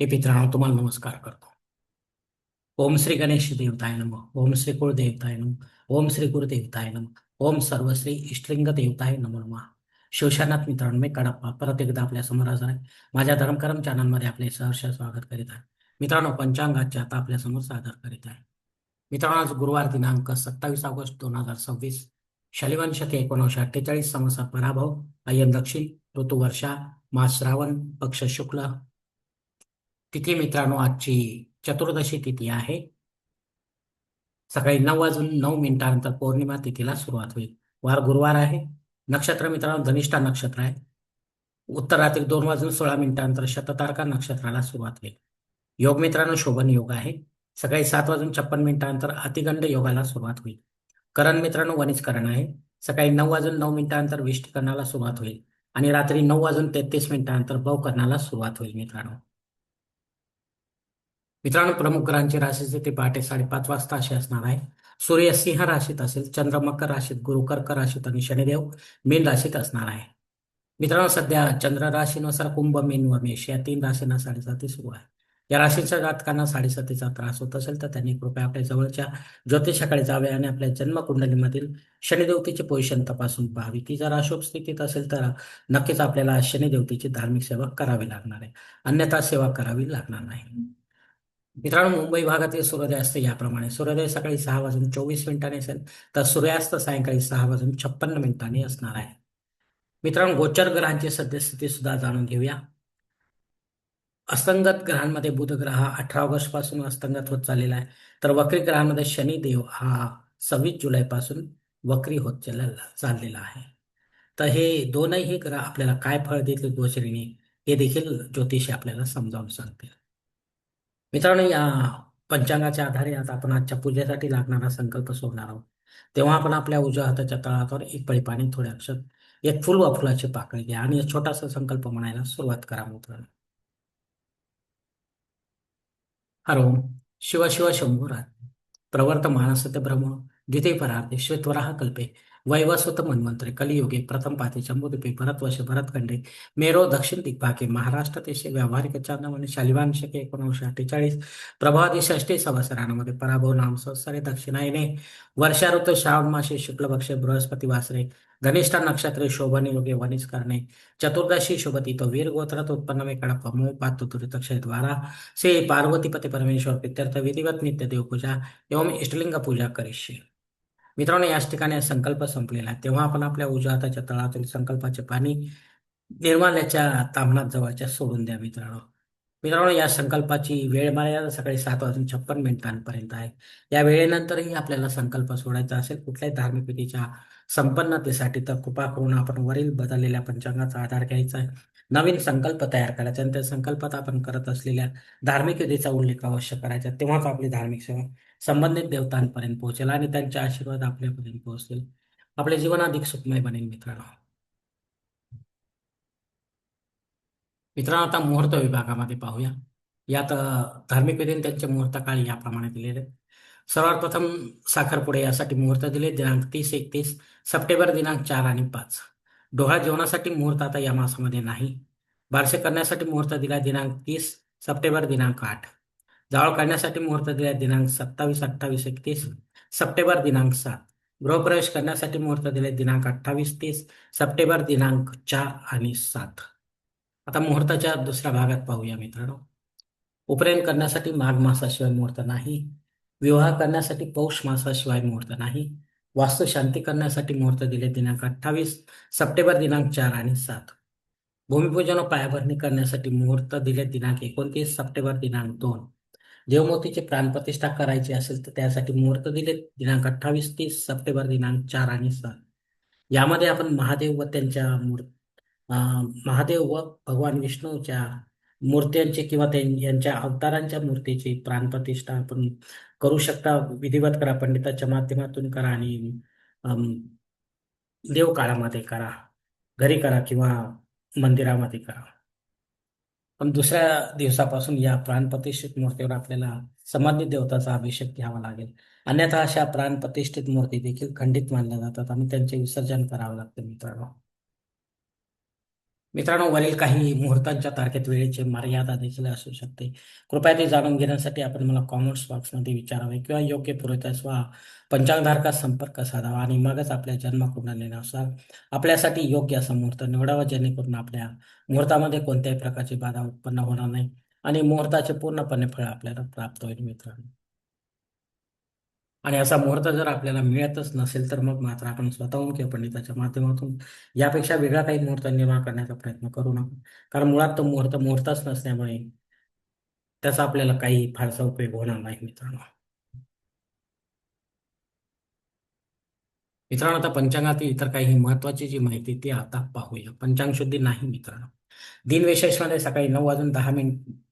हे मित्रांनो तुम्हाला नमस्कार करतो. ओम श्री गणेश देवताय नमः. ओम श्री कुळदेवताय नमः. ओम श्री गुरुदेवताय नमः. ओम सर्वश्री इष्टलिंग देवताय नमो नमः. शिवशानात मित्रांनो, मी कडप्पा परत एकदा आपल्या समोर हजर आहे. माझ्या धर्मकरम चॅनलमध्ये आपले सहर्ष स्वागत करीत आहे. मित्रांनो, पंचांगाचे आता आपल्या समोर सादर करीत आहे. मित्रांनो, आज गुरुवार दिनांक 27 ऑगस्ट 2026, शलिवान शके 1948, संवत्सर पराभव, अयन दक्षिण, ऋतू वर्षा, मास श्रावण, पक्ष शुक्ल, तिथी मित्रांनो आजची चतुर्दशी तिथी आहे. सकाळी 9:09 पौर्णिमा तिथीला सुरुवात होईल. वार गुरुवार आहे. नक्षत्र मित्रांनो धनिष्ठा नक्षत्र आहे. उत्तर रात्री 2:16 शततारका नक्षत्राला सुरुवात होईल. योग मित्रांनो शोभन योग आहे. सकाळी 7:56 अतिगंड योगाला सुरुवात होईल. करण मित्रांनो वनिजकरण आहे. सकाळी 9:09 विष्टिकरणाला सुरुवात होईल आणि रात्री 9:33 भवकरणाला सुरुवात होईल. मित्रांनो, प्रमुख ग्रहांची राशीचे ते पहाटे 5:30 वाजता असे असणार आहे. सूर्य सिंह राशीत असेल, चंद्र मकर राशीत, गुरु कर्क राशीत आणि शनिदेव मीन राशीत असणार आहे. मित्रांनो, सध्या चंद्र राशीनुसार कुंभ, मीन व मेष या 3 राशींना 7:30 सुरू आहे. या राशीच्या जातकांना 7:30चा त्रास होत असेल तर त्यांनी कृपया आपल्या जवळच्या ज्योतिषाकडे जावे आणि आपल्या जन्मकुंडलीमधील शनिदेवतेची पोझिशन तपासून पाहावी. ती जर अशुभ स्थितीत असेल तर नक्कीच आपल्याला शनिदेवतेची धार्मिक सेवा करावी लागणार आहे, अन्यथा सेवा करावी लागणार नाही. मित्रांनो, मुंबई भागातील सूर्योदय असते याप्रमाणे: सूर्योदय सकाळी 6:24 असेल तर सूर्यास्त सायंकाळी 6:56 असणार आहे. मित्रांनो, गोचर ग्रहांची सद्यस्थिती सुद्धा जाणून घेऊया. अस्तंगत ग्रहांमध्ये बुध ग्रह हा 18 ऑगस्ट पासून अस्तंगत होत चाललेला आहे. तर वक्री ग्रहांमध्ये शनिदेव हा 26 जुलै पासून वक्री होत चाललेला आहे. तर हे दोनही ग्रह आपल्याला काय फळ देतील गोचरीने हे देखील ज्योतिषी आपल्याला समजावून सांगतील. मित्रांनो, या पंचांगाच्या आधारे आता आपण आजच्या पूजेसाठी लागणारा संकल्प सोडणार आहोत. तेव्हा आपण आपल्या उजव्या हाताच्या तळहातावर एक पळी पाणी, थोडे अक्षर, एक फुल व फुलाची पाकळी घ्या आणि एक छोटासा संकल्प म्हणायला सुरुवात करा. मित्रांनो, हरो शिव शिव शंभुरात प्रवर्त मानसते ब्रह्म द्वितीय परार्थे श्वेतवराह कल्पे वैवस्वत मन्वंतरे कलियुगे प्रथम पाते शंभुदीपे भरतवर्षे भरतखंडे मेरो दक्षिण दिग्भागे महाराष्ट्र देशे व्यावहारिक चांद्रमाने शालिवान शके 1948 प्रभादी षष्ठी संवत्सरामध्ये पराभव नाम संवत्सरे दक्षिणायने वर्षा ऋतू श्रावण मासे शुक्ल पक्षे बृहस्पती वासरे धनिष्ठा नक्षत्रे शोभन योगे वनिज करणे चतुर्दशी शुभती तो वीर गोत्रात उत्पन्न में कडप मोह पात्र तुरित क्षय द्वारा से पार्वतीपती परमेश्वर प्रित्यर्थ विधिवत नित्य देवपूजा एवं इष्टलिंग पूजा करिष्ये. मित्रांनो, याच ठिकाणी संकल्प संपलेला आहे. तेव्हा आपण आपल्या उजव्या हाताच्या तळातील संकल्पाचे पाणी निर्माल्याच्या ताम्हणात जवळच्या सोडून द्या. मित्रांनो, या संकल्पाची वेळ मर्यादा सकाळी 7:56 आहे. या वेळेनंतरही आपल्याला संकल्प सोडायचा असेल कुठल्याही धार्मिक विधीच्या संपन्नतेसाठी तर कृपा करून आपण वरील बदललेल्या पंचांगाचा आधार घ्यायचा आहे, नवीन संकल्प तयार करायचा आणि त्या संकल्पात आपण करत असलेल्या धार्मिक विधीचा उल्लेख अवश्य करायचा. तेव्हाच आपली धार्मिक सेवा संबंधित देवतांपर्यंत पोहोचेल आणि त्यांचे आशीर्वाद आपल्यापर्यंत पोहोचतील. आपले जीवन अधिक सुखमय बनेल. मित्रांनो, आता मुहूर्त विभागामध्ये पाहूया. यात धार्मिक विधीने त्यांचे मुहूर्त काळ याप्रमाणे दिलेले आहेत. सर्वात प्रथम साखरपुडे यासाठी मुहूर्त दिले दिनांक 30-31 सप्टेंबर, दिनांक 4 आणि 5. डोहाळ जेवणासाठी मुहूर्त आता या मासामध्ये नाही. बारसे करण्यासाठी मुहूर्त दिला दिनांक 30 सप्टेंबर, दिनांक 8. जावळ काढण्यासाठी मुहूर्त दिला दिनांक 27, 28, 31 सप्टेंबर, दिनांक 7. गृहप्रवेश करण्यासाठी मुहूर्त दिले दिनांक 28, 30 सप्टेंबर, दिनांक 4 आणि 7. आता मुहूर्ताच्या दुसऱ्या भागात पाहूया. मित्रांनो, उपनयन करण्यासाठी माघ मासाशिवाय मुहूर्त नाही. विवाह करण्यासाठी पौष मासाशिवाय मुहूर्त नाही. वास्तुशांती करण्यासाठी मुहूर्त दिले दिनांक 28 सप्टेंबर, दिनांक 4 आणि 7. भूमिपूजन व पायाभरणी करण्यासाठी मुहूर्त दिले दिनांक 29 सप्टेंबर, दिनांक 2. देवमूर्तीची प्राणप्रतिष्ठा करायची असेल तर त्यासाठी मुहूर्त दिले दिनांक 28-30 सप्टेंबर, दिनांक 4 आणि 7. यामध्ये आपण महादेव व त्यांच्या महादेव व भगवान विष्णूच्या मूर्त्यांची किंवा यांच्या अवतारांच्या मूर्तीची प्राणप्रतिष्ठा आपण करू शकता. विधिवत करा, पंडिताच्या माध्यमातून करा आणि अम, देवकाळामध्ये करा, घरी करा किंवा मंदिरामध्ये करा. पण दुसऱ्या दिवसापासून या प्राणप्रतिष्ठित मूर्तीवर आपल्याला संबंधित देवताचा अभिषेक घ्यावा लागेल. अन्यथा अशा प्राणप्रतिष्ठित मूर्ती देखील खंडित मानल्या जातात आणि त्यांचे विसर्जन करावं लागतं. मित्रांनो, मित्रांनो, वरील काही मुहूर्तांच्या तारखेत वेळेची मर्यादा देखील असू शकते. कृपया ते जाणून घेण्यासाठी आपण मला कॉमेंट्स बॉक्समध्ये विचारावे किंवा योग्य पुराव्यास वा पंचांगधारकास संपर्क साधावा आणि मगच आपल्या जन्मकुंडलीनुसार आपल्यासाठी योग्य असा मुहूर्त निवडावा, जेणेकरून आपल्या मुहूर्तामध्ये कोणत्याही प्रकारची बाधा उत्पन्न होणार नाही आणि मुहूर्ताचे पूर्णपणे फळ आपल्याला प्राप्त होईल मित्रांनो. आणि असा मुहूर्त जर आपल्याला मिळतच नसेल तर मग मात्र आपण स्वतःहून किंवा पंडिताच्या माध्यमातून यापेक्षा वेगळा काही मुहूर्त निर्माण करण्याचा प्रयत्न करू नका. कारण मुळात तो मुहूर्त मुहूर्तच नसल्यामुळे त्याचा आपल्याला काही फारसा उपयोग होणार नाही मित्रांनो. मित्रांनो, आता पंचांगातील इतर काही महत्वाची जी माहिती ती आता पाहूया. पंचांग शुद्धी नाही मित्रांनो. दिनविशेषमध्ये सकाळी 9:10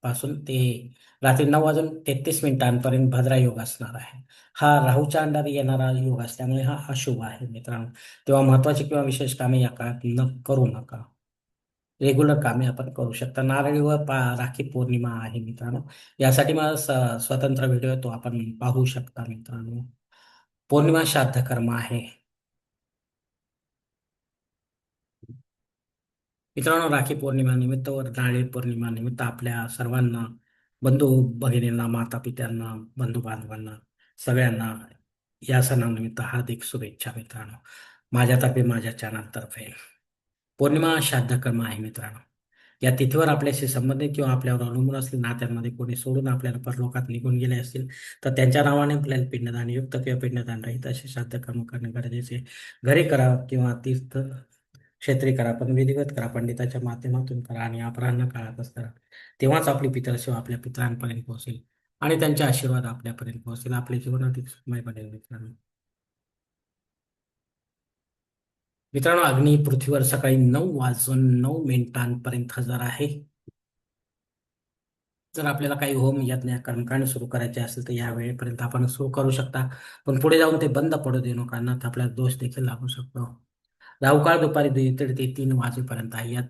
पासून ते रात्री 9:33 भद्रा योग असणार आहे. हा राहूच्या अंडारी येणारा योग असल्यामुळे हा अशुभ आहे मित्रांनो. तेव्हा महत्वाची किंवा विशेष कामे या काळात न करू नका. रेग्युलर कामे आपण करू शकता. नारळी व राखी पौर्णिमा आहे मित्रांनो. यासाठी मला स्वतंत्र व्हिडिओ तो आपण पाहू शकता मित्रांनो. पौर्णिमा श्राद्ध कर्म आहे. मित्रांनो, राखी पौर्णिमा निमित्त व नारळी पौर्णिमा निमित्त आपल्या सर्वांना, बंधू भगिनींना, माता पित्यांना, बंधू बांधवांना, सगळ्यांना या सणानिमित्त हार्दिक शुभेच्छा मित्रांनो. माझ्यातर्फे, माझ्या चॅनलतर्फे. पौर्णिमा श्राद्ध कर्म आहे मित्रांनो. या तिथीवर आपल्याशी संबंधित किंवा आपल्यावर अवलंबून असलेल्या नात्यांमध्ये कोणी सोडून आपल्याला परलोकात निघून गेले असतील तर त्यांच्या नावाने आपल्याला पिंडदान युक्त किंवा पिंडदान रहित असे श्राद्ध कर्म करणे गरजेचे आहे. घरी करा किंवा तीर्थ क्षेत्री करा, पण विधिवत करा, पंडिताच्या माध्यमातून करा आणि अपराह्न काळातच करा. तेव्हाच आपली पितरसेवा आपल्या पितरांपर्यंत पोहोचेल आणि त्यांचे आशीर्वाद आपल्यापर्यंत पोहोचेल. आपले जीवन अधिक सुखमय बनेल मित्रांनो. मित्रांनो, अग्नी पृथ्वीवर सकाळी 9:09 हजर आहे. जर आपल्याला काही होम यज्ञ कर्मकांड सुरू करायचे असेल तर या वेळेपर्यंत आपण सुरू करू शकता. पण पुढे जाऊन ते बंद पडू देऊ नका, अन्यथा आपल्याला दोष देखील लागू शकतो. राहू काळ दुपारी 1:30 ते 3 वाजेपर्यंत आहे. यात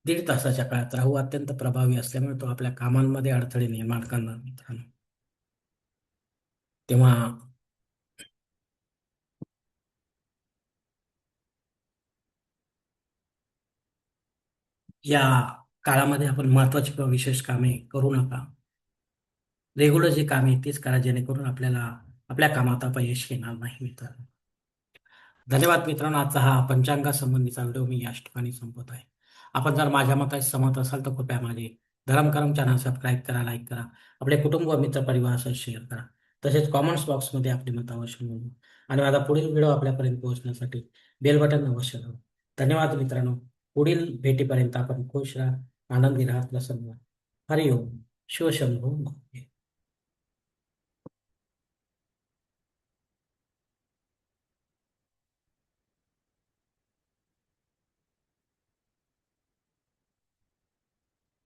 1.5 तासाच्या काळात राहू अत्यंत प्रभावी असल्यामुळे तो आपल्या कामांमध्ये अडथळे निर्माण करणार मित्रांनो. तेव्हा या काळामध्ये आपण महत्वाची किंवा विशेष कामे करू नका. रेग्युलर जे काम आहे तेच करा, जेणेकरून आपल्याला आपल्या कामात अपयश येणार नाही मित्रांनो. धन्यवाद मित्रांनो. आजचा हा पंचांगासंबंधीचा व्हिडिओ मी याच ठिकाणी संपवत आहे. आपण जर माझ्या मताशी सहमत असाल तर कृपया माझे धरमकरम चॅनल सबस्क्राईब करा, लाईक करा, आपले कुटुंब व मित्र परिवारासह शेअर करा. तसेच कॉमेंट्स बॉक्समध्ये आपली मत अवश्य नोंदवा आणि माझा पुढील व्हिडिओ आपल्यापर्यंत पोहोचण्यासाठी बेल बटन अवश्य दाबा. धन्यवाद मित्रांनो. पुढील भेटीपर्यंत आपण खुश राहा, आनंदी राहा, प्रसन्न राहा. हरिओम. शिवशंभो.